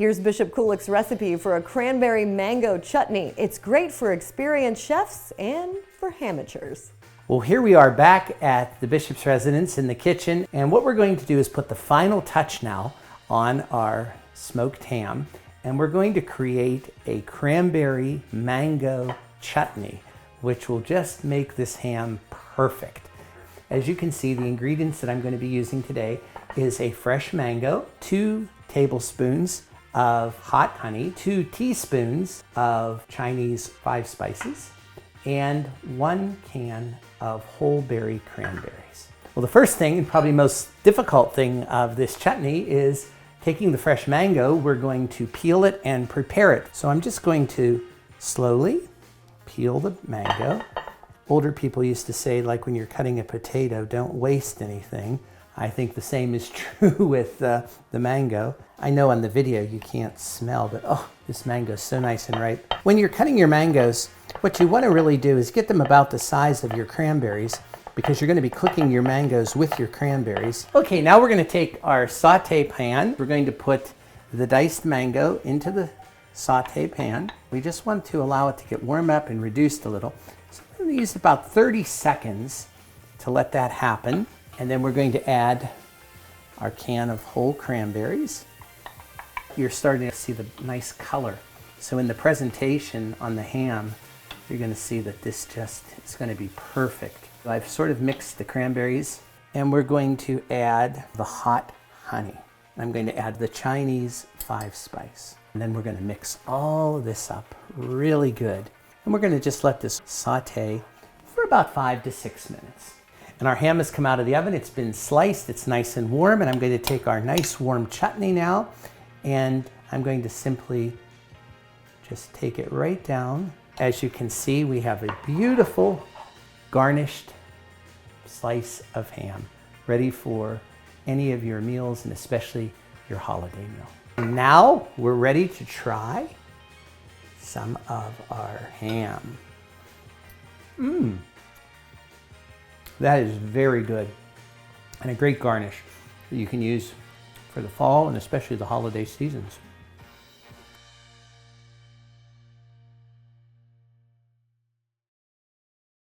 Here's Bishop Kulick's recipe for a cranberry mango chutney. It's great for experienced chefs and for amateurs. Well, here we are back at the Bishop's residence in the kitchen, and what we're going to do is put the final touch now on our smoked ham, and we're going to create a cranberry mango chutney, which will just make this ham perfect. As you can see, the ingredients that I'm going to be using today is a fresh mango, 2 tablespoons of hot honey, 2 teaspoons of Chinese 5 spices, and 1 can of whole berry cranberries. Well, the first thing, and probably most difficult thing of this chutney, is taking the fresh mango. We're going to peel it and prepare it. So I'm just going to slowly peel the mango. Older people used to say, like when you're cutting a potato, don't waste anything. I think the same is true with the mango. I know on the video you can't smell, but oh, this mango is so nice and ripe. When you're cutting your mangoes, what you want to really do is get them about the size of your cranberries, because you're going to be cooking your mangoes with your cranberries. Okay, now we're going to take our saute pan. We're going to put the diced mango into the saute pan. We just want to allow it to get warm up and reduced a little. So we're going to use about 30 seconds to let that happen. And then we're going to add our can of whole cranberries. You're starting to see the nice color. So in the presentation on the ham, you're going to see that this just is going to be perfect. I've sort of mixed the cranberries, and we're going to add the hot honey. I'm going to add the Chinese 5 spice. And then we're going to mix all of this up really good. And we're going to just let this saute for about 5 to 6 minutes. And our ham has come out of the oven. It's been sliced. It's nice and warm. And I'm going to take our nice warm chutney now, and I'm going to simply just take it right down. As you can see, we have a beautiful garnished slice of ham ready for any of your meals, and especially your holiday meal. And now we're ready to try some of our ham. That is very good, and a great garnish that you can use for the fall and especially the holiday seasons.